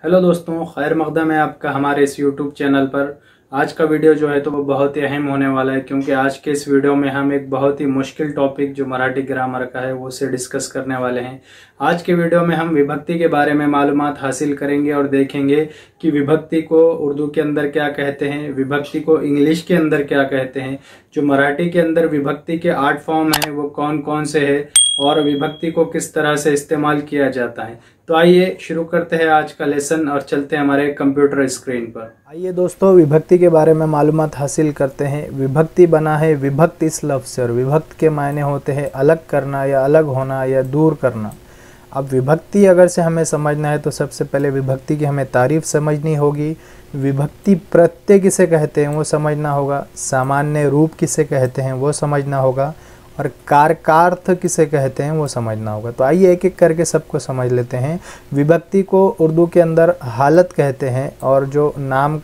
Hello दोस्तों, खैर मकदम है आपका हमारे इस यूट्यूब चैनल पर। आज का वीडियो जो है तो वो बहुत ही अहम होने वाला है, क्योंकि आज के इस वीडियो में हम एक बहुत ही मुश्किल टॉपिक जो मराठी ग्रामर का है वो से डिस्कस करने वाले हैं। आज के वीडियो में हम विभक्ति के बारे में मालूमात हासिल करेंगे और देखेंगे कि विभक्ति को उर्दू के अंदर क्या कहते हैं, विभक्ति को इंग्लिश के अंदर क्या कहते हैं, जो मराठी के अंदर विभक्ति के 8 फॉर्म हैं वो कौन कौन से है और विभक्ति को किस तरह से इस्तेमाल किया जाता है। तो आइए शुरू करते हैं आज का लेसन और चलते हैं हमारे कंप्यूटर स्क्रीन पर। आइए दोस्तों, विभक्ति के बारे में मालूमात हासिल करते हैं। विभक्ति बना है विभक्त इस लफ्ज़ से और विभक्त के मायने होते हैं अलग करना या अलग होना या दूर करना। अब विभक्ति अगर से हमें समझना है तो सबसे पहले विभक्ति की हमें तारीफ समझनी होगी। विभक्ति प्रत्यय किसे कहते हैं वो समझना होगा, सामान्य रूप किसे कहते हैं वो समझना होगा और कारकार्थ किसे कहते हैं वो समझना होगा। तो आइए एक एक करके सबको समझ लेते हैं। विभक्ति को उर्दू के अंदर हालत कहते हैं और जो नाम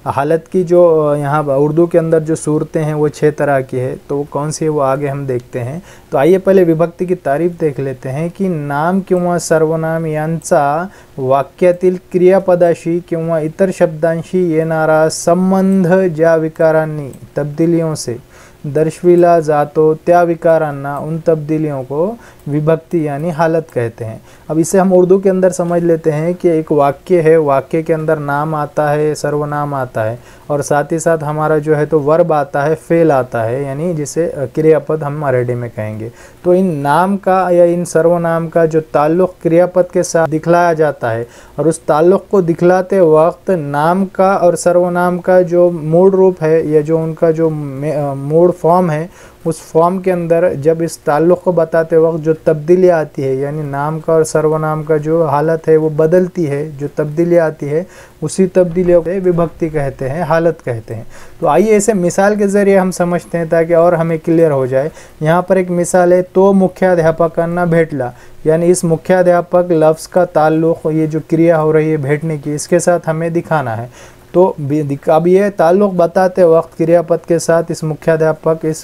हालत की जो यहाँ उर्दू के अंदर जो सूरतें हैं वो 6 तरह की है, तो वो कौन सी है वो आगे हम देखते हैं। तो आइए पहले विभक्ति की तारीफ देख लेते हैं कि नाम किंवा सर्वनाम यांचा वाक्यातील क्रियापदाशी किंवा इतर शब्दांशी येणारा संबंध ज्या विकारांनी तब्दीलियों से दर्शविला जातो त्या विकारांना उन तब्दीलियों को विभक्ति यानी हालत कहते हैं। अब इसे हम उर्दू के अंदर समझ लेते हैं कि एक वाक्य है, वाक्य के अंदर नाम आता है, सर्वनाम आता है और साथ ही साथ हमारा जो है तो वर्ब आता है, फेल आता है, यानी जिसे क्रियापद हम मराठी में कहेंगे। तो इन नाम का या इन सर्वनाम का जो ताल्लुक़ क्रियापद के साथ दिखलाया जाता है और उस ताल्लुक़ को दिखलाते वक्त नाम का और सर्वनाम का जो मूल रूप है या जो उनका जो मूल फॉर्म है उस फॉर्म के अंदर जब इस ताल्लुक़ को बताते वक्त जो तब्दीली आती है, यानी नाम का और सर्वनाम का जो हालत है वो बदलती है, जो तब्दीली आती है उसी तब्दीलियों को विभक्ति कहते हैं, हालत कहते हैं। तो आइए इसे मिसाल के ज़रिए हम समझते हैं ताकि और हमें क्लियर हो जाए। यहाँ पर एक मिसाल है, तो मुख्याध्यापकांना भेटला, यानी इस मुख्याध्यापक लफ्ज़ का ताल्लुक़, ये जो क्रिया हो रही है भेटने की, इसके साथ हमें दिखाना है। तो अब ये ताल्लुक़ बताते वक्त क्रियापद के साथ इस मुख्याध्यापक इस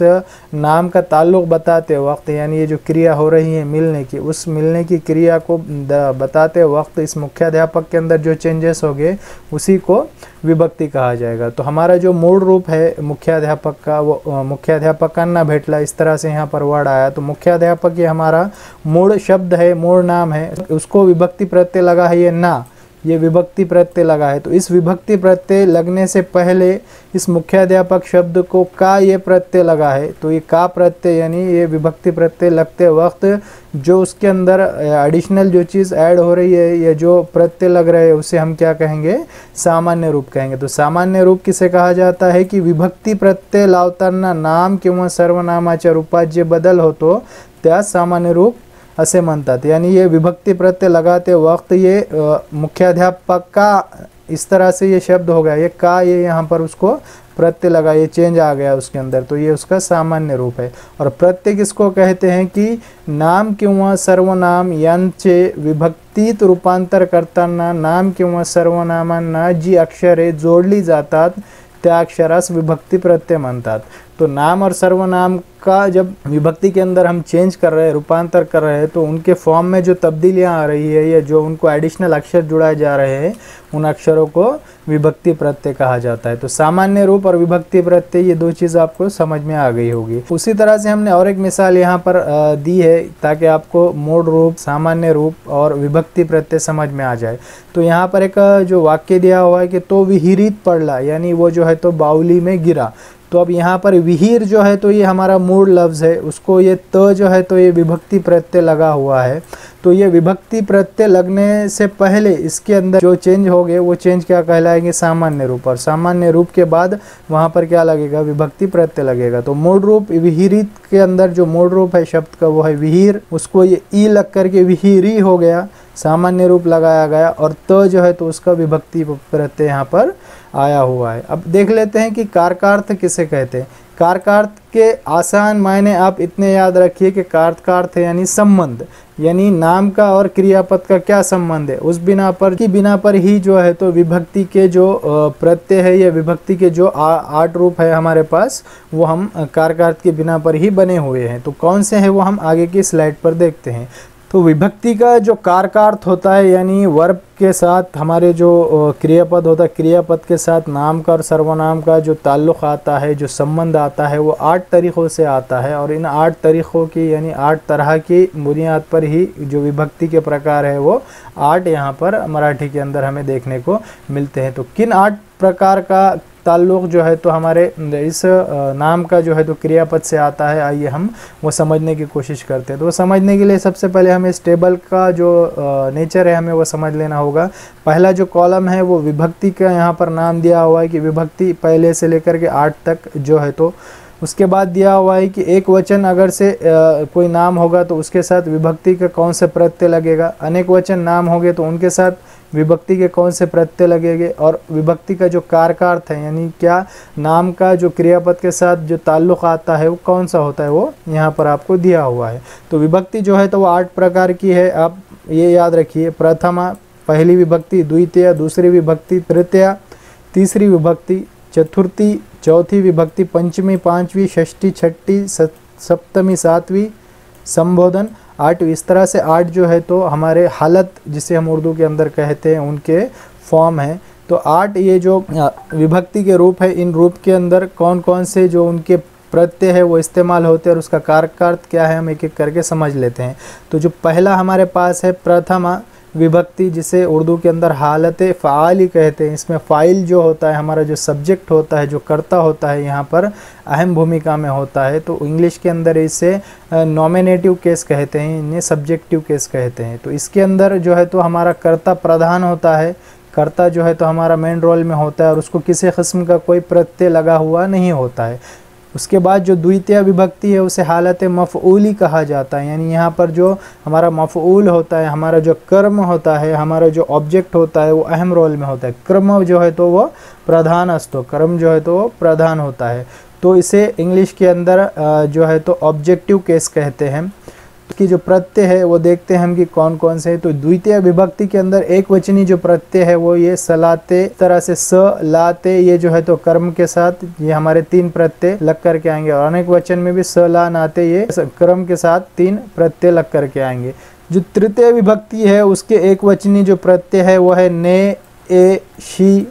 नाम का ताल्लुक़ बताते वक्त, यानी ये जो क्रिया हो रही है मिलने की, उस मिलने की क्रिया को बताते वक्त इस मुख्याध्यापक के अंदर जो चेंजेस हो गए उसी को विभक्ति कहा जाएगा। तो हमारा जो मूल रूप है मुख्याध्यापक का वो मुख्याध्यापकांना भेटला, इस तरह से यहाँ पर वर्ड आया। तो मुख्याध्यापक ये हमारा मूल शब्द है, मूल नाम है, उसको विभक्ति प्रत्यय लगा है ये ना, ये विभक्ति प्रत्यय लगा है। तो इस विभक्ति प्रत्यय लगने से पहले इस मुख्याध्यापक शब्द को का ये प्रत्यय लगा है। तो ये का प्रत्यय यानी ये विभक्ति प्रत्यय लगते वक्त जो उसके अंदर एडिशनल जो चीज़ ऐड हो रही है या जो प्रत्यय लग रहे हैं उसे हम क्या कहेंगे, सामान्य रूप कहेंगे। तो सामान्य रूप किसे कहा जाता है कि विभक्ती प्रत्यय लावताना नाम किंवा सर्वनामाच्या रूपात जे बदल होतो त्यास सामान्य रूप असे म्हणतात। यानी ये विभक्ति प्रत्यय लगाते वक्त ये मुख्याध्यापक का इस तरह से ये शब्द हो गया, ये का ये यहाँ पर उसको प्रत्यय लगा, ये चेंज आ गया उसके अंदर, तो ये उसका सामान्य रूप है। और प्रत्यय किसको कहते हैं कि नाम किंवा सर्वनाम यांचे विभक्तीत रूपांतर करताना नाम किंवा सर्वनामांना जी अक्षरे जोडली जातात त्या अक्षरास विभक्ति प्रत्यय म्हणतात। तो नाम और सर्वनाम का जब विभक्ति के अंदर हम चेंज कर रहे हैं, रूपांतर कर रहे हैं, तो उनके फॉर्म में जो तब्दीलियां आ रही है या जो उनको एडिशनल अक्षर जुड़ाए जा रहे हैं उन अक्षरों को विभक्ति प्रत्यय कहा जाता है। तो सामान्य रूप और विभक्ति प्रत्यय ये दो चीज़ आपको समझ में आ गई होगी। उसी तरह से हमने और एक मिसाल यहाँ पर दी है ताकि आपको मूल रूप, सामान्य रूप और विभक्ति प्रत्यय समझ में आ जाए। तो यहाँ पर एक जो वाक्य दिया हुआ है कि तो विहिरीत पड़ला, यानी वो जो है तो बाउली में गिरा। तो अब यहाँ पर विहीर जो है तो ये हमारा मूल लफ्ज़ है, उसको ये त जो है तो ये विभक्ति प्रत्यय लगा हुआ है। तो ये विभक्ति प्रत्यय लगने से पहले इसके अंदर जो चेंज हो गए वो चेंज क्या कहलाएंगे, सामान्य रूप, और सामान्य रूप के बाद वहाँ पर क्या लगेगा, विभक्ति प्रत्यय लगेगा। तो मूल रूप विहिरीत के अंदर जो मूल रूप है शब्द का वो है विहीर, उसको ये ई लग करके विहिरी हो गया, सामान्य रूप लगाया गया, और त जो है तो उसका विभक्ति प्रत्यय यहाँ पर आया हुआ है। अब देख लेते हैं कि कारकार्थ किसे कहते हैं। कारकार्थ के आसान मायने आप इतने याद रखिए कि कारकार्थ यानी संबंध, यानी नाम का और क्रियापद का क्या संबंध है, उस बिना पर ही जो है तो विभक्ति के जो प्रत्यय है या विभक्ति के जो 8 रूप है हमारे पास वो हम कारकार्थ के बिना पर ही बने हुए हैं। तो कौन से हैं वो हम आगे की स्लाइड पर देखते हैं। तो विभक्ति का जो कारकार्थ होता है यानी वर्ब के साथ हमारे जो क्रियापद होता है, क्रियापद के साथ नाम का और सर्वनाम का जो ताल्लुक़ आता है, जो संबंध आता है, वो 8 तरीक़ों से आता है। और इन 8 तरीक़ों की यानी 8 तरह की बुनियाद पर ही जो विभक्ति के प्रकार है वो 8 यहाँ पर मराठी के अंदर हमें देखने को मिलते हैं। तो किन 8 प्रकार का ताल्लुक़ जो है तो हमारे इस नाम का जो है तो क्रियापद से आता है, आइए हम वो समझने की कोशिश करते हैं। तो वो समझने के लिए सबसे पहले हमें इस टेबल का जो नेचर है हमें वो समझ लेना होगा। पहला जो कॉलम है वो विभक्ति का यहाँ पर नाम दिया हुआ है कि विभक्ति पहले से लेकर के 8 तक जो है। तो उसके बाद दिया हुआ है कि एक वचन अगर से कोई नाम होगा तो उसके साथ विभक्ति का कौन से प्रत्यय लगेगा, अनेक वचन नाम होंगे तो उनके साथ विभक्ति के कौन से प्रत्यय लगेंगे, और विभक्ति का जो कारकार्थ है यानी क्या नाम का जो क्रियापद के साथ जो ताल्लुक़ आता है वो कौन सा होता है, वो यहाँ पर आपको दिया हुआ है। तो विभक्ति जो है तो वो 8 प्रकार की है, आप ये याद रखिए। प्रथमा पहली विभक्ति, द्वितीय दूसरी विभक्ति, तृतीया तीसरी विभक्ति, चतुर्थी चौथी विभक्ति, पंचमी पांचवी, षष्ठी छठी, सप्तमी सातवीं, संबोधन 8। इस तरह से 8 जो है तो हमारे हालत जिसे हम उर्दू के अंदर कहते हैं उनके फॉर्म हैं। तो 8 ये जो विभक्ति के रूप है, इन रूप के अंदर कौन कौन से जो उनके प्रत्यय है वो इस्तेमाल होते हैं और उसका कारकार्थ क्या है हम एक एक करके समझ लेते हैं। तो जो पहला हमारे पास है प्रथमा विभक्ति, जिसे उर्दू के अंदर हालत फ़ाइल कहते हैं। इसमें फ़ाइल जो होता है हमारा जो सब्जेक्ट होता है, जो कर्ता होता है, यहाँ पर अहम भूमिका में होता है। तो इंग्लिश के अंदर इसे नॉमिनेटिव केस कहते हैं, इन्हें सब्जेक्टिव केस कहते हैं। तो इसके अंदर जो है तो हमारा कर्ता प्रधान होता है, कर्ता जो है तो हमारा मेन रोल में होता है और उसको किसी किस्म का कोई प्रत्यय लगा हुआ नहीं होता है। उसके बाद जो द्वितीय विभक्ति है उसे हालत मफ़ऊली कहा जाता है, यानी यहाँ पर जो हमारा मफ़ऊल होता है, हमारा जो कर्म होता है, हमारा जो ऑब्जेक्ट होता है वो अहम रोल में होता है। कर्म जो है तो वो प्रधान अस्तो, कर्म जो है तो वो प्रधान होता है। तो इसे इंग्लिश के अंदर जो है तो ऑब्जेक्टिव केस कहते हैं। की जो प्रत्यय है वो देखते हैं हम कि कौन कौन से हैं। तो द्वितीय विभक्ति के अंदर एक वचनी जो प्रत्यय है वो ये सलाते, तरह से स लाते, ये जो है तो कर्म के साथ ये हमारे 3 प्रत्यय लग करके आएंगे। और अनेक वचन में भी स ला नाते ये कर्म के साथ 3 प्रत्यय लग करके आएंगे। जो तृतीय विभक्ति है उसके एक वचनी जो प्रत्यय है वो है ने, ए, शी,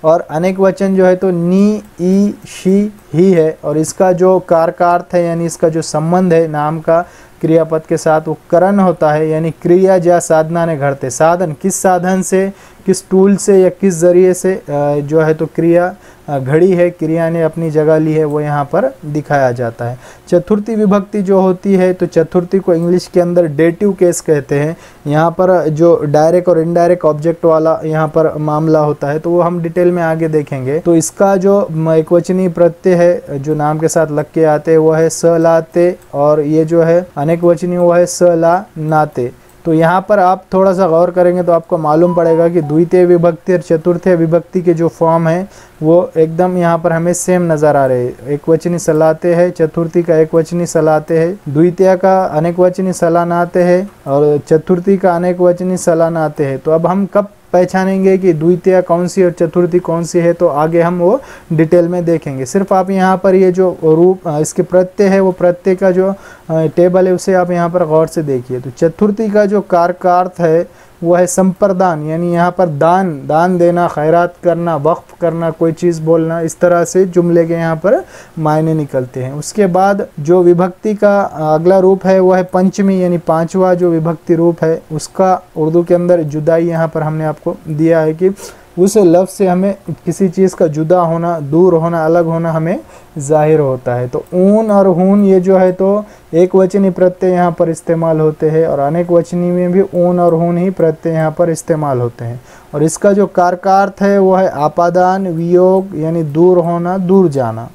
और अनेक वचन जो है तो नी, ई, शी, ही है। और इसका जो कारकार्थ है यानी इसका जो संबंध है नाम का क्रियापद के साथ वो करण होता है, यानी क्रिया या साधना ने घड़ते। साधन किस साधन से, किस टूल से या किस ज़रिए से जो है तो क्रिया घड़ी है, क्रिया ने अपनी जगह ली है, वो यहाँ पर दिखाया जाता है। चतुर्थी विभक्ति जो होती है तो चतुर्थी को इंग्लिश के अंदर डेटिव केस कहते हैं। यहाँ पर जो डायरेक्ट और इनडायरेक्ट ऑब्जेक्ट वाला यहाँ पर मामला होता है तो वो हम डिटेल में आगे देखेंगे। तो इसका जो एकवचनी प्रत्यय है जो नाम के साथ लग के आते हैं वो है स लाते, और ये जो है अनेक वचनी वो है स ला नाते। तो यहाँ पर आप थोड़ा सा गौर करेंगे तो आपको मालूम पड़ेगा कि द्वितीय विभक्ति और चतुर्थीय विभक्ति के जो फॉर्म है वो एकदम यहाँ पर हमें सेम नज़र आ रहे हैं। एक वचनी सलाते है, चतुर्थी का एक वचनी सलाते है, द्वितीय का अनेक वचनी सलानाते है और चतुर्थी का अनेक वचनी सलानाते है। तो अब हम कब पहचानेंगे कि द्वितीय कौन सी और चतुर्थी कौन सी है, तो आगे हम वो डिटेल में देखेंगे। सिर्फ आप यहाँ पर ये जो रूप इसके प्रत्यय है वो प्रत्यय का जो टेबल है उसे आप यहाँ पर गौर से देखिए। तो चतुर्थी का जो कारकार्थ है वो है संप्रदान, यानी यहाँ पर दान देना, खैरात करना, वक्फ करना, कोई चीज़ बोलना, इस तरह से जुमले के यहाँ पर मायने निकलते हैं। उसके बाद जो विभक्ति का अगला रूप है वो है पंचमी, यानी 5वां जो विभक्ति रूप है उसका उर्दू के अंदर जुदाई यहाँ पर हमने आपको दिया है कि उस लफ्ज़ से हमें किसी चीज़ का जुदा होना, दूर होना, अलग होना हमें ज़ाहिर होता है। तो ऊन और हून ये जो है तो एक वचनी प्रत्यय यहाँ पर इस्तेमाल होते हैं और अनेक वचनी में भी ऊन और हून ही प्रत्यय यहाँ पर इस्तेमाल होते हैं। और इसका जो कारकार्थ है वो है आपादान, वियोग, यानी दूर होना, दूर जाना।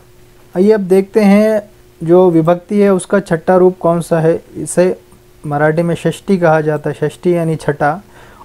आइए अब देखते हैं जो विभक्ति है उसका छठा रूप कौन सा है। इसे मराठी में षष्ठी कहा जाता है, षष्ठी यानी छठा।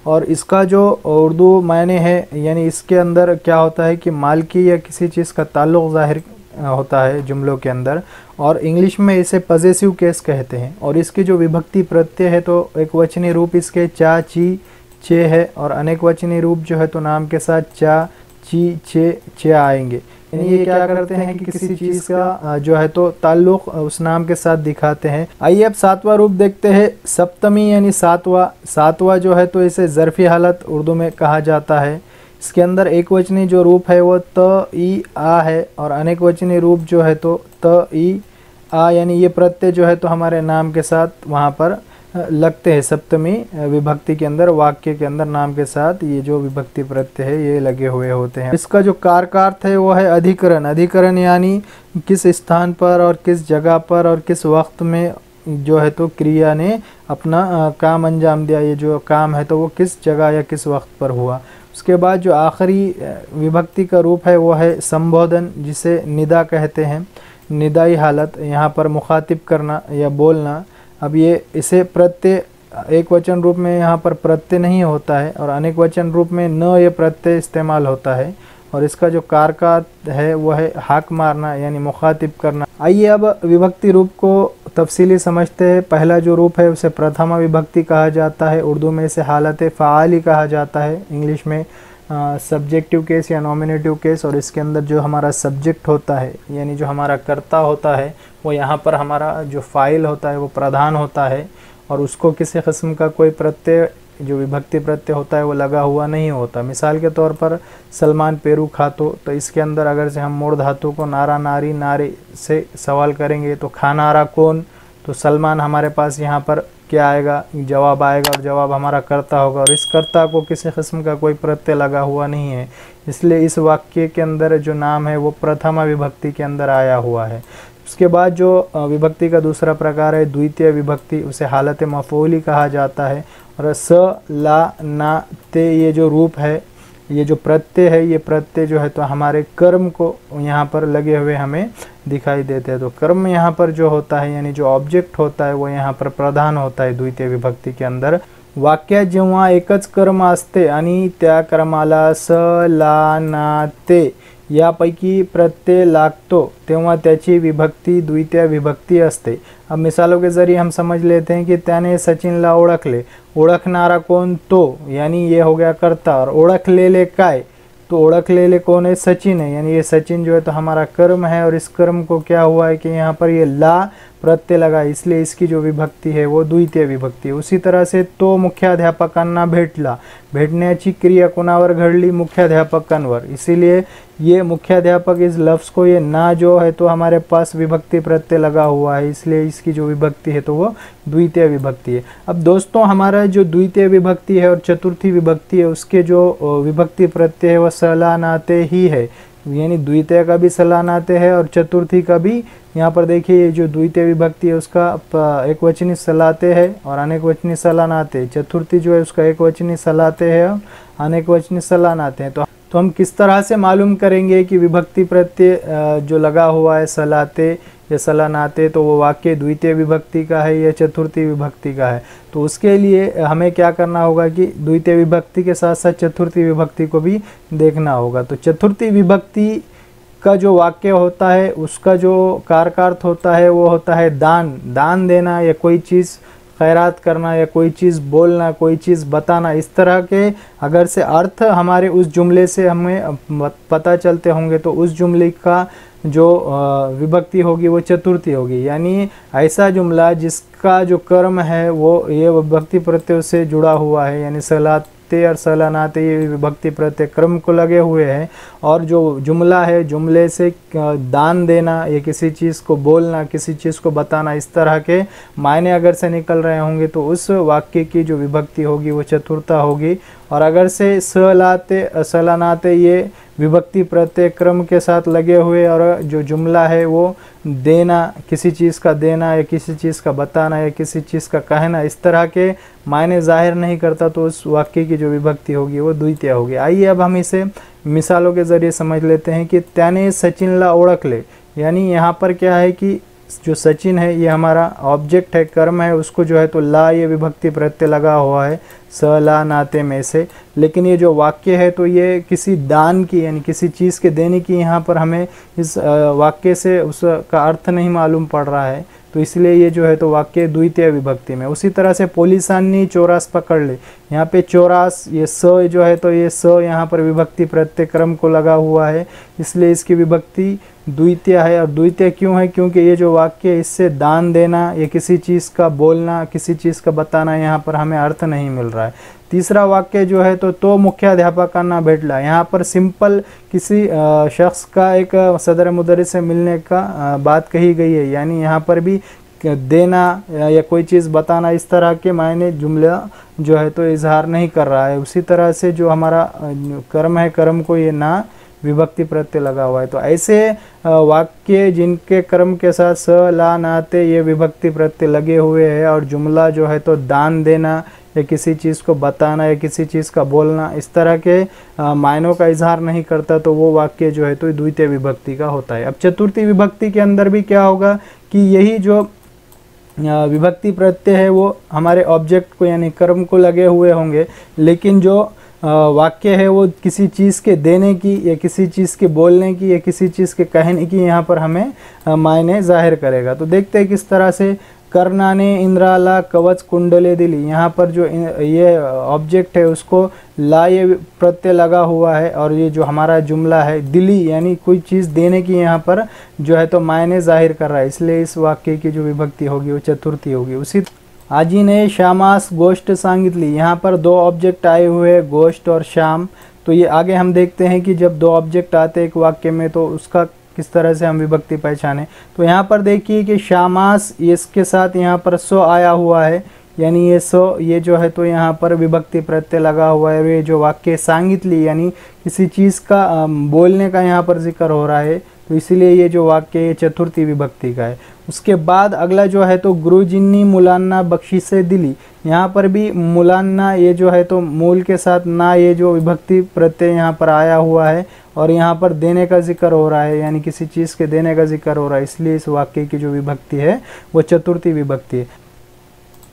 और इसका जो उर्दू मायने है यानी इसके अंदर क्या होता है कि मालकी या किसी चीज़ का ताल्लुक़ ज़ाहिर होता है जुमलों के अंदर, और इंग्लिश में इसे पजेसिव केस कहते हैं। और इसकी जो विभक्ति प्रत्यय है तो एक वचनी रूप इसके चा, ची, चे है और अनेक वचनी रूप जो है तो नाम के साथ चा, ची, चे, चे आएंगे। यानी ये क्या करते हैं कि किसी चीज का जो है तो ताल्लुक उस नाम के साथ दिखाते हैं। आइए अब सातवां रूप देखते हैं, सप्तमी यानी सातवां। सातवां जो है तो इसे ज़र्फ़ी हालत उर्दू में कहा जाता है। इसके अंदर एक वचनी जो रूप है वो त ई आ है और अनेक वचनी रूप जो है तो त ई आ, यानी ये प्रत्यय जो है तो हमारे नाम के साथ वहाँ पर लगते हैं। सप्तमी विभक्ति के अंदर, वाक्य के अंदर नाम के साथ ये जो विभक्ति प्रत्यय है ये लगे हुए होते हैं। इसका जो कारकार्थ है वो है अधिकरण। अधिकरण यानी किस स्थान पर और किस जगह पर और किस वक्त में जो है तो क्रिया ने अपना काम अंजाम दिया। ये जो काम है तो वो किस जगह या किस वक्त पर हुआ। उसके बाद जो आखिरी विभक्ति का रूप है वो है संबोधन, जिसे निदा कहते हैं। निदाई हालत, यहाँ पर मुखातिब करना या बोलना। अब ये इसे प्रत्यय एक वचन रूप में यहाँ पर प्रत्यय नहीं होता है और अनेक वचन रूप में न ये प्रत्यय इस्तेमाल होता है और इसका जो कारकात है वो है हाक मारना यानी मुखातिब करना। आइए अब विभक्ति रूप को तफसीली समझते हैं। पहला जो रूप है उसे प्रथमा विभक्ति कहा जाता है। उर्दू में इसे हालत फ़ाली कहा जाता है, इंग्लिश में सब्जेक्टिव केस या नॉमिनेटिव केस। और इसके अंदर जो हमारा सब्जेक्ट होता है यानी जो हमारा कर्ता होता है वो यहाँ पर हमारा जो फ़ाइल होता है वो प्रधान होता है और उसको किसी किस्म का कोई प्रत्यय जो विभक्ति प्रत्यय होता है वो लगा हुआ नहीं होता। मिसाल के तौर पर सलमान पेरू खातो, तो इसके अंदर अगर से हम मूल धातु को नारा नारी नारे से सवाल करेंगे तो खानारा कौन, तो सलमान हमारे पास यहाँ पर क्या आएगा, जवाब आएगा और जवाब हमारा कर्ता होगा और इस कर्ता को किसी किस्म का कोई प्रत्यय लगा हुआ नहीं है, इसलिए इस वाक्य के अंदर जो नाम है वो प्रथमा विभक्ति के अंदर आया हुआ है। उसके बाद जो विभक्ति का दूसरा प्रकार है द्वितीय विभक्ति, उसे हालत मफ़ऊली कहा जाता है। और स ला ना ते ये जो रूप है, ये जो प्रत्यय है, ये प्रत्यय जो है तो हमारे कर्म को यहाँ पर लगे हुए हमें दिखाई देते हैं। तो कर्म यहाँ पर जो होता है यानी जो ऑब्जेक्ट होता है वो यहाँ पर प्रधान होता है द्वितीय विभक्ति के अंदर। वाक्यात जेव्हा एकच कर्म असते आणि त्या कर्माला स ला ना ते यापैकी प्रत्यय लागतो तेव्हा त्याची विभक्ति द्वितीय विभक्ति असते। अब मिसालों के ज़रिए हम समझ लेते हैं कि त्याने सचिनला ओळखले। ओळखणारा कोण, तो, यानी ये हो गया कर्ता। और ओळखलेले काय, तो ओळखलेले कौन है, सचिन है, यानी ये सचिन जो है तो हमारा कर्म है और इस कर्म को क्या हुआ है कि यहाँ पर ये ला प्रत्यय लगा, इसलिए इसकी जो विभक्ति है वो द्वितीय विभक्ति है। उसी तरह से तो मुख्याध्यापकांना भेटला, भेटण्याची क्रिया कोणावर घडली, मुख्याध्यापकांवर, इसीलिए ये मुख्याध्यापक इस लफ्ज़ को ये ना जो है तो हमारे पास विभक्ति प्रत्यय लगा हुआ है, इसलिए इसकी जो विभक्ति है तो वो द्वितीय विभक्ति है। अब दोस्तों हमारा जो द्वितीय विभक्ति है और चतुर्थी विभक्ति है उसके जो विभक्ति प्रत्यय है वह सलानाते ही है, यानी द्वितीय का भी सलानाते है और चतुर्थी का भी। यहाँ पर देखिए ये जो द्वितीय विभक्ति है उसका एक वचनी सलाते है और अनेक वचनी सलानाते। चतुर्थी जो है उसका एक वचनी सलाते है और अनेक वचनी सलानाते हैं। तो हम किस तरह से मालूम करेंगे कि विभक्ति प्रत्यय जो लगा हुआ है सलाते या सलानाते तो वो वाक्य द्वितीय विभक्ति का है या चतुर्थी विभक्ति का है। तो उसके लिए हमें क्या करना होगा कि द्वितीय विभक्ति के साथ साथ चतुर्थी विभक्ति को भी देखना होगा। तो चतुर्थी विभक्ति का जो वाक्य होता है उसका जो कारकार्थ होता है वो होता है दान, दान देना या कोई चीज़ खैरात करना या कोई चीज़ बोलना, कोई चीज़ बताना। इस तरह के अगर से अर्थ हमारे उस जुमले से हमें पता चलते होंगे तो उस जुमले का जो विभक्ति होगी वो चतुर्थी होगी, यानी ऐसा जुमला जिसका जो कर्म है वो ये विभक्ति प्रत्यय से जुड़ा हुआ है, यानी सलाते और सलानाते ये विभक्ति प्रत्यय क्रम को लगे हुए हैं। और जो जुमला है जुमले से दान देना या किसी चीज़ को बोलना, किसी चीज़ को बताना, इस तरह के मायने अगर से निकल रहे होंगे तो उस वाक्य की जो विभक्ति होगी वो चतुर्था होगी। और अगर से सलाते सलानाते ये विभक्ति प्रत्यय क्रम के साथ लगे हुए और जो जुमला है वो देना, किसी चीज़ का देना या किसी चीज़ का बताना या किसी चीज़ का कहना, इस तरह के मायने जाहिर नहीं करता तो उस वाक्य की जो विभक्ति होगी वो द्वितीय होगी। आइए अब हम इसे मिसालों के ज़रिए समझ लेते हैं कि त्याने सचिनला ओळखले, यानी यहाँ पर क्या है कि जो सचिन है ये हमारा ऑब्जेक्ट है, कर्म है, उसको जो है तो ला ये विभक्ति प्रत्यय लगा हुआ है स ला नाते में से। लेकिन ये जो वाक्य है तो ये किसी दान की यानी किसी चीज़ के देने की यहाँ पर हमें इस वाक्य से उसका अर्थ नहीं मालूम पड़ रहा है, तो इसलिए ये जो है तो वाक्य द्वितीय विभक्ति में। उसी तरह से पोलिसानी चौरास पकड़ ले, यहाँ पे चौरास ये स जो है तो ये स यहाँ पर विभक्ति प्रत्यय क्रम को लगा हुआ है, इसलिए इसकी विभक्ति द्वितीय है। और द्वितीय क्यों है? क्योंकि ये जो वाक्य है इससे दान देना या किसी चीज़ का बोलना, किसी चीज़ का बताना यहाँ पर हमें अर्थ नहीं मिल रहा है। तीसरा वाक्य जो है तो मुख्याध्यापकांना भेटला, यहाँ पर सिंपल किसी शख्स का एक सदर मुदर्रिस से मिलने का बात कही गई है, यानी यहाँ पर भी देना या कोई चीज़ बताना इस तरह के मायने जुमला जो है तो इजहार नहीं कर रहा है। उसी तरह से जो हमारा कर्म है, कर्म को ये ना विभक्ति प्रत्यय लगा हुआ है। तो ऐसे वाक्य जिनके कर्म के साथ स ला नाते ये विभक्ति प्रत्यय लगे हुए हैं और जुमला जो है तो दान देना या किसी चीज़ को बताना या किसी चीज़ का बोलना इस तरह के मायनों का इजहार नहीं करता, तो वो वाक्य जो है तो द्वितीय विभक्ति का होता है। अब चतुर्थी विभक्ति के अंदर भी क्या होगा कि यही जो विभक्ति प्रत्यय है वो हमारे ऑब्जेक्ट को यानी कर्म को लगे हुए होंगे, लेकिन जो वाक्य है वो किसी चीज़ के देने की या किसी चीज़ के बोलने की या किसी चीज़ के कहने की यहाँ पर हमें मायने जाहिर करेगा। तो देखते हैं किस तरह से। कर्णाने इंद्राला कवच कुंडले दिली, यहाँ पर जो ये ऑब्जेक्ट है उसको ला ये प्रत्यय लगा हुआ है और ये जो हमारा जुमला है दिली यानी कोई चीज़ देने की यहाँ पर जो है तो मायने जाहिर कर रहा है, इसलिए इस वाक्य की जो विभक्ति होगी वो चतुर्थी होगी। उसी आजी ने श्यामास गोष्ट सांगितली, यहाँ पर दो ऑब्जेक्ट आए हुए हैं गोष्ट और श्याम। तो ये आगे हम देखते हैं कि जब दो ऑब्जेक्ट आते हैं एक वाक्य में तो उसका किस तरह से हम विभक्ति पहचाने। तो यहाँ पर देखिए कि श्यामास इसके साथ यहाँ पर सो आया हुआ है, यानी ये सो ये जो है तो यहाँ पर विभक्ति प्रत्यय लगा हुआ है। और ये जो वाक्य सांगितली यानी किसी चीज़ का बोलने का यहाँ पर जिक्र हो रहा है, तो इसीलिए ये जो वाक्य ये चतुर्थी विभक्ति का है। उसके बाद अगला जो है तो गुरुजिन्नी मुलान्ना बख्शिशे दिली, यहाँ पर भी मुलान्ना ये जो है तो मूल के साथ ना ये जो विभक्ति प्रत्यय यहाँ पर आया हुआ है और यहाँ पर देने का जिक्र हो रहा है, यानी किसी चीज़ के देने का जिक्र हो रहा है, इसलिए इस वाक्य की जो विभक्ति है वो चतुर्थी विभक्ति है।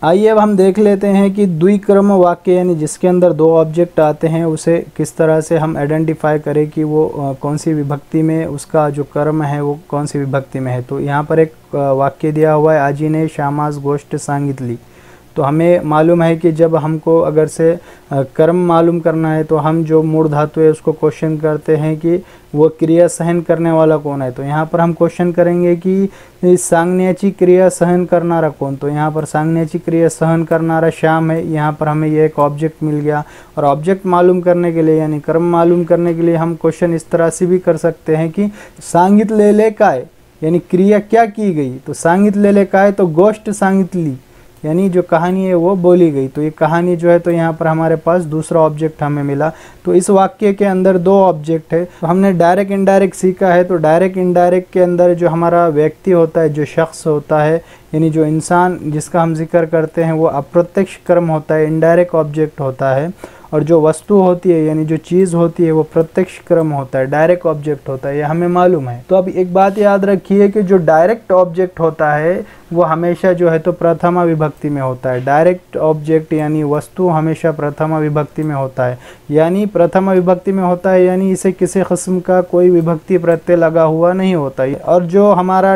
आइए अब हम देख लेते हैं कि द्विक्रम वाक्य यानी जिसके अंदर दो ऑब्जेक्ट आते हैं उसे किस तरह से हम आइडेंटिफाई करें कि वो कौन सी विभक्ति में उसका जो कर्म है वो कौन सी विभक्ति में है। तो यहाँ पर एक वाक्य दिया हुआ है आजी ने श्यामास गोष्ट सांगितली। तो हमें मालूम है कि जब हमको अगर से कर्म मालूम करना है तो हम जो मूल धातु है उसको क्वेश्चन करते हैं कि वो क्रिया सहन करने वाला कौन है। तो यहाँ पर हम क्वेश्चन करेंगे कि सांगण्याची क्रिया सहन करनारा कौन। तो यहाँ पर सांगण्याची क्रिया सहन करनारा श्याम है, यहाँ पर हमें ये एक ऑब्जेक्ट मिल गया। और ऑब्जेक्ट मालूम करने के लिए यानी कर्म मालूम करने के लिए हम क्वेश्चन इस तरह से भी कर सकते हैं कि सांगितलेले काय यानी क्रिया क्या की गई। तो सांगितलेले काय तो गोष्ट सांगितली यानी जो कहानी है वो बोली गई। तो ये कहानी जो है तो यहाँ पर हमारे पास दूसरा ऑब्जेक्ट हमें मिला। तो इस वाक्य के अंदर दो ऑब्जेक्ट है। तो हमने डायरेक्ट इनडायरेक्ट सीखा है। तो डायरेक्ट इनडायरेक्ट के अंदर जो हमारा व्यक्ति होता है, जो शख्स होता है यानी जो इंसान जिसका हम जिक्र करते हैं वो अप्रत्यक्ष कर्म होता है, इनडायरेक्ट ऑब्जेक्ट होता है। और जो वस्तु होती है यानी जो चीज़ होती है वो प्रत्यक्ष क्रम होता है, डायरेक्ट ऑब्जेक्ट होता है, ये हमें मालूम है। तो अब एक बात याद रखिए कि जो डायरेक्ट ऑब्जेक्ट होता है वो हमेशा जो है तो प्रथमा विभक्ति में होता है। डायरेक्ट ऑब्जेक्ट यानी वस्तु हमेशा प्रथमा विभक्ति में होता है, यानी प्रथमा विभक्ति में होता है यानी इसे किसी किस्म का कोई विभक्ति प्रत्यय लगा हुआ नहीं होता है। और जो हमारा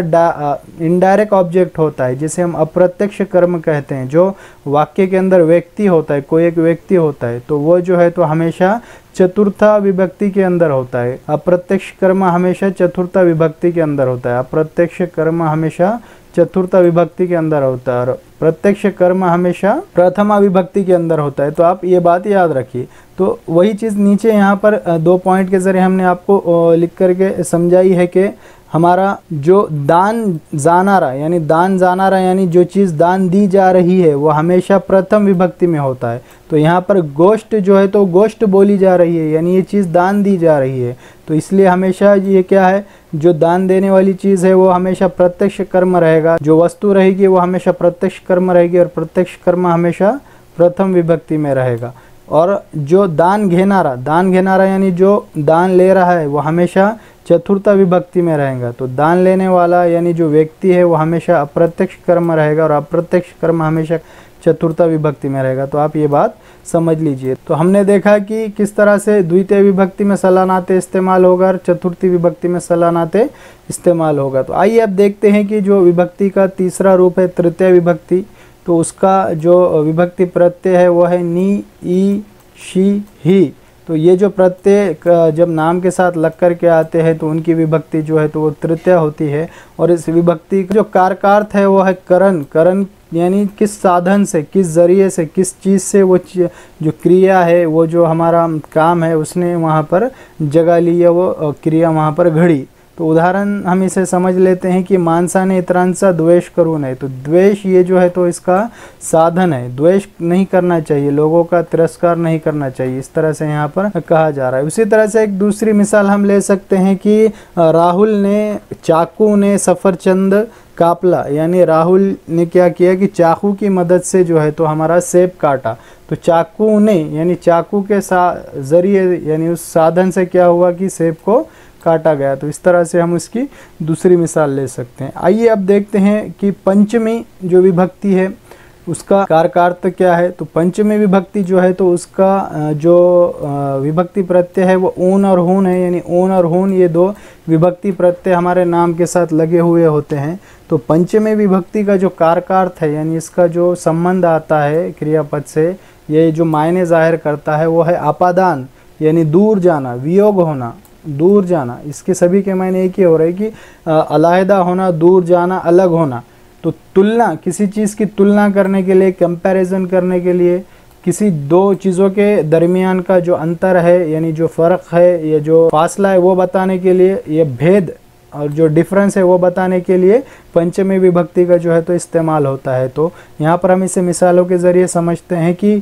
इनडायरेक्ट ऑब्जेक्ट होता है जिसे हम अप्रत्यक्ष कर्म कहते हैं, जो वाक्य के अंदर व्यक्ति होता है, कोई एक व्यक्ति होता है, तो वो जो है तो हमेशा चतुर्था विभक्ति के अंदर होता है। अप्रत्यक्ष कर्म हमेशा चतुर्था विभक्ति के अंदर होता है। अप्रत्यक्ष कर्म हमेशा चतुर्था विभक्ति के अंदर होता है और प्रत्यक्ष कर्म हमेशा प्रथमा विभक्ति के अंदर होता है। तो आप ये बात याद रखिए। तो वही चीज़ नीचे यहाँ पर दो पॉइंट के ज़रिए हमने आपको लिख करके समझाई है कि हमारा जो दान जानारा यानी जो चीज़ दान दी जा रही है वो हमेशा प्रथम विभक्ति में होता है। तो यहाँ पर गोष्ठ जो है तो गोष्ठ बोली जा रही है यानी ये चीज़ दान दी जा रही है। तो इसलिए हमेशा ये क्या है, जो दान देने वाली चीज़ है वो हमेशा प्रत्यक्ष कर्म रहेगा, जो वस्तु रहेगी वो हमेशा प्रत्यक्ष कर्म रहेगी और प्रत्यक्ष कर्म हमेशा प्रथम विभक्ति में रहेगा। और जो दान घेनारा यानी जो दान ले रहा है वो हमेशा चतुर्था विभक्ति में रहेगा। तो दान लेने वाला यानी जो व्यक्ति है वो हमेशा अप्रत्यक्ष कर्म रहेगा और अप्रत्यक्ष कर्म हमेशा चतुर्था विभक्ति में रहेगा। तो आप ये बात समझ लीजिए। तो हमने देखा कि किस तरह से द्वितीय विभक्ति में सलानाते इस्तेमाल होगा और चतुर्थी विभक्ति में सलानाते इस्तेमाल होगा। तो आइए अब देखते हैं कि जो विभक्ति का तीसरा रूप है तृतीय विभक्ति, तो उसका जो विभक्ति प्रत्यय है वो है नी, ई, शी, ही। तो ये जो प्रत्यय जब नाम के साथ लग कर के आते हैं तो उनकी विभक्ति जो है तो वो तृतीय होती है। और इस विभक्ति का जो कारकार्थ है वो है करण। करण यानी किस साधन से, किस जरिए से, किस चीज़ से वो जो क्रिया है, वो जो हमारा काम है उसने वहाँ पर जगह ली है, वो क्रिया वहाँ पर घड़ी। तो उदाहरण हम इसे समझ लेते हैं कि मानसाने इतरांसा द्वेष करूँ नहीं। तो द्वेष ये जो है तो इसका साधन है। द्वेष नहीं करना चाहिए, लोगों का तिरस्कार नहीं करना चाहिए, इस तरह से यहाँ पर कहा जा रहा है। उसी तरह से एक दूसरी मिसाल हम ले सकते हैं कि राहुल ने चाकू ने सफरचंद कापला, यानी राहुल ने क्या किया कि चाकू की मदद से जो है तो हमारा सेब काटा। तो चाकू ने यानी चाकू के जरिए यानी उस साधन से क्या हुआ कि सेब को काटा गया। तो इस तरह से हम उसकी दूसरी मिसाल ले सकते हैं। आइए अब देखते हैं कि पंचमी जो विभक्ति है उसका कारकार्थ क्या है। तो पंचमी विभक्ति जो है तो उसका जो विभक्ति प्रत्यय है वो ऊन और हून है, यानी ऊन और हून ये दो विभक्ति प्रत्यय हमारे नाम के साथ लगे हुए होते हैं। तो पंचमी विभक्ति का जो कारकार्थ है यानी इसका जो संबंध आता है क्रियापद से, ये जो मायने जाहिर करता है वो है आपादान, यानी दूर जाना, वियोग होना, दूर जाना। इसके सभी के मायने एक ही हो रहे हैं कि अलहदा होना, दूर जाना, अलग होना। तो तुलना, किसी चीज़ की तुलना करने के लिए, कंपैरिजन करने के लिए, किसी दो चीज़ों के दरमियान का जो अंतर है यानी जो फ़र्क है, ये जो फासला है वो बताने के लिए, ये भेद और जो डिफरेंस है वो बताने के लिए पंचमी विभक्ति का जो है तो इस्तेमाल होता है। तो यहाँ पर हम इसे मिसालों के ज़रिए समझते हैं कि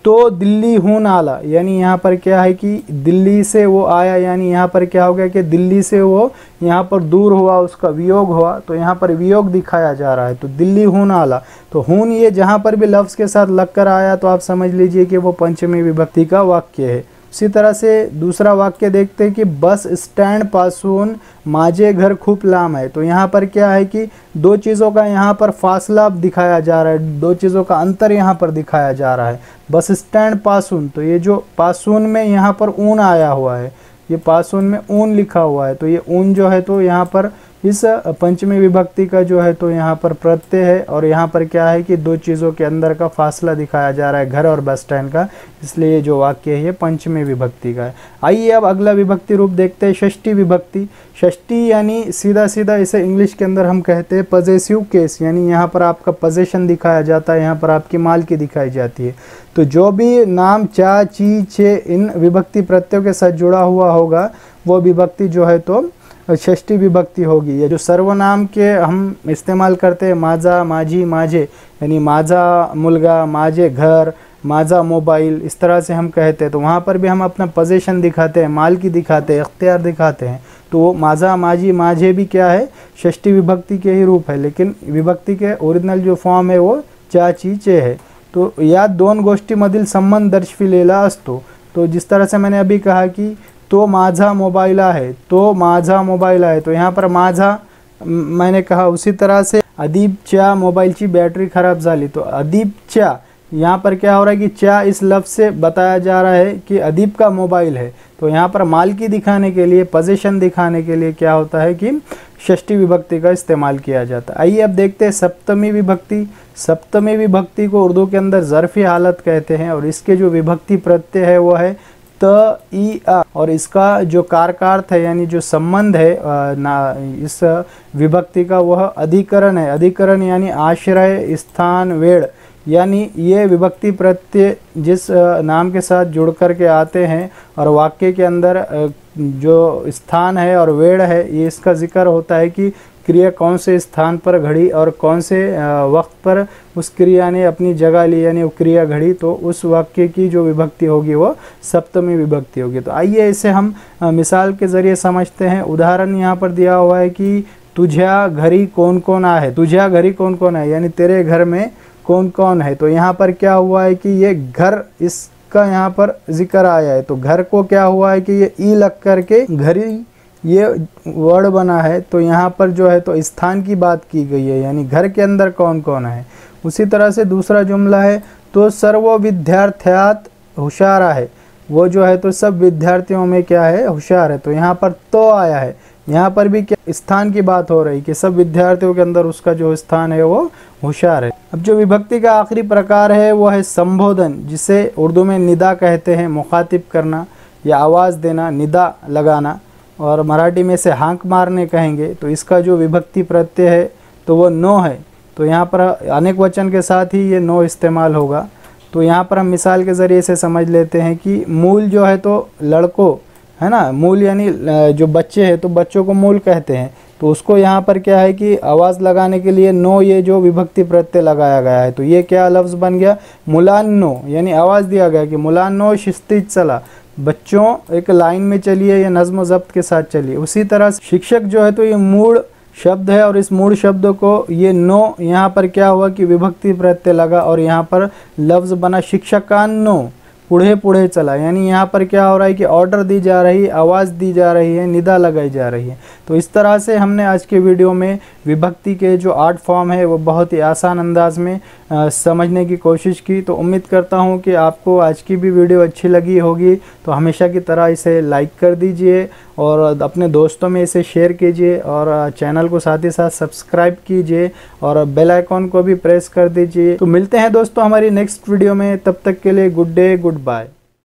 तो दिल्ली हून आला, यानी यहाँ पर क्या है कि दिल्ली से वो आया, यानी यहाँ पर क्या हो गया कि दिल्ली से वो यहाँ पर दूर हुआ, उसका वियोग हुआ। तो यहाँ पर वियोग दिखाया जा रहा है। तो दिल्ली हून आला, तो हून ये जहाँ पर भी लफ्ज़ के साथ लग कर आया तो आप समझ लीजिए कि वो पंचमी विभक्ति का वाक्य है। उसी तरह से दूसरा वाक्य देखते हैं कि बस स्टैंड पासून माझे घर खूब लाम है। तो यहाँ पर क्या है कि दो चीज़ों का यहाँ पर फासला दिखाया जा रहा है, दो चीज़ों का अंतर यहाँ पर दिखाया जा रहा है। बस स्टैंड पासून, तो ये जो पासून में यहाँ पर ऊन आया हुआ है, ये पासून में ऊन लिखा हुआ है। तो ये ऊन जो है तो यहाँ पर इस पंचमी विभक्ति का जो है तो यहाँ पर प्रत्यय है। और यहाँ पर क्या है कि दो चीज़ों के अंदर का फासला दिखाया जा रहा है, घर और बस स्टैंड का, इसलिए ये जो वाक्य है ये पंचमी विभक्ति का है। आइए अब अगला विभक्ति रूप देखते हैं, षष्ठी विभक्ति। षष्ठी यानी सीधा सीधा इसे इंग्लिश के अंदर हम कहते हैं पजेसिव केस, यानी यहाँ पर आपका पोजेशन दिखाया जाता है, यहाँ पर आपकी मालकी दिखाई जाती है। तो जो भी नाम चा, ची, छे इन विभक्ति प्रत्ययों के साथ जुड़ा हुआ होगा वो विभक्ति जो है तो षष्ठी विभक्ति होगी। ये जो सर्वनाम के हम इस्तेमाल करते हैं, माझा, माझी, माझे, यानी माझा मुलगा, माझे घर, माझा मोबाइल, इस तरह से हम कहते हैं। तो वहाँ पर भी हम अपना पोजीशन दिखाते हैं, मालकी दिखाते हैं, इख्तियार दिखाते हैं। तो वो माझा, माझी, माझे भी क्या है, षष्ठी विभक्ति के ही रूप है, लेकिन विभक्ति के ओरिजिनल जो फॉर्म है वो चा, ची, चे है। तो या दोन गोष्टीमधील संबंध दर्शविलेला असतो। तो जिस तरह से मैंने अभी कहा कि तो माझा मोबाइल आहे, तो माझा मोबाइल आहे, तो यहाँ पर माझा मैंने कहा। उसी तरह से अदीपच्या मोबाइलची बॅटरी खराब झाली, तो अदीपच्या यहाँ पर क्या हो रहा है कि च्या इस लफ्ज़ से बताया जा रहा है कि अदीप का मोबाइल है। तो यहाँ पर मालकी दिखाने के लिए, पोजीशन दिखाने के लिए क्या होता है कि षष्ठी विभक्ति का इस्तेमाल किया जाता है। आइए अब देखते हैं सप्तमी विभक्ति। सप्तमी विभक्ति को उर्दू के अंदर ज़र्फ़ी हालत कहते हैं और इसके जो विभक्ति प्रत्यय है वो है त, ई, आ, और इसका जो कारकार्थ है यानी जो संबंध है इस विभक्ति का वह अधिकरण है। अधिकरण यानी आश्रय, स्थान, वेड़, यानी ये विभक्ति प्रत्यय जिस नाम के साथ जुड़ कर के आते हैं और वाक्य के अंदर जो स्थान है और वेड़ है, ये इसका जिक्र होता है कि क्रिया कौन से स्थान पर घड़ी और कौन से वक्त पर उस क्रिया ने अपनी जगह ली, यानी वो क्रिया घड़ी। तो उस वाक्य की जो विभक्ति होगी वो सप्तमी विभक्ति होगी। तो आइए इसे हम मिसाल के ज़रिए समझते हैं। उदाहरण यहाँ पर दिया हुआ है कि तुझ्या घरी कौन कौन आहे, तुझ्या घरी कौन कौन है, यानी तेरे घर में कौन कौन है। तो यहाँ पर क्या हुआ है कि ये घर, इसका यहाँ पर जिक्र आया है। तो घर को क्या हुआ है कि ये ई लग करके घरी ये वर्ड बना है तो यहाँ पर जो है तो स्थान की बात की गई है, यानी घर के अंदर कौन कौन है। उसी तरह से दूसरा जुमला है तो सर्व विद्यार्थ्यात होशियारा है, वो जो है तो सब विद्यार्थियों में क्या है, होशियार है। तो यहाँ पर तो आया है, यहाँ पर भी क्या स्थान की बात हो रही कि सब विद्यार्थियों के अंदर उसका जो स्थान है वो होशियार है। अब जो विभक्ति का आखिरी प्रकार है वो है संबोधन, जिसे उर्दू में निदा कहते हैं, मुखातिब करना या आवाज़ देना, निदा लगाना, और मराठी में से हाँक मारने कहेंगे। तो इसका जो विभक्ति प्रत्यय है तो वो नो है, तो यहाँ पर अनेक वचन के साथ ही ये नो इस्तेमाल होगा। तो यहाँ पर हम मिसाल के ज़रिए से समझ लेते हैं कि मूल जो है तो लड़कों है ना, मूल यानी जो बच्चे हैं तो बच्चों को मूल कहते हैं। तो उसको यहाँ पर क्या है कि आवाज़ लगाने के लिए नो ये जो विभक्ति प्रत्यय लगाया गया है। तो ये क्या लफ्ज़ बन गया, मुलान्नो, यानी आवाज़ दिया गया कि मुलान्नो शिस्तिज चला, बच्चों एक लाइन में चलिए या नज़्म ज़ब्त के साथ चलिए। उसी तरह शिक्षक जो है तो ये मूल शब्द है, और इस मूल शब्द को ये नो यहाँ पर क्या हुआ कि विभक्ति प्रत्यय लगा और यहाँ पर लफ्ज़ बना शिक्षकान्नो, पुढ़े पुढ़े चला, यानी यहाँ पर क्या हो रहा है कि ऑर्डर दी जा रही है, आवाज़ दी जा रही है, निदा लगाई जा रही है। तो इस तरह से हमने आज के वीडियो में विभक्ति के जो 8 फॉर्म है वो बहुत ही आसान अंदाज में समझने की कोशिश की। तो उम्मीद करता हूँ कि आपको आज की भी वीडियो अच्छी लगी होगी। तो हमेशा की तरह इसे लाइक कर दीजिए और अपने दोस्तों में इसे शेयर कीजिए, और चैनल को साथ ही साथ सब्सक्राइब कीजिए और बेल आइकॉन को भी प्रेस कर दीजिए। तो मिलते हैं दोस्तों हमारी नेक्स्ट वीडियो में, तब तक के लिए गुड डे, गुड बाय।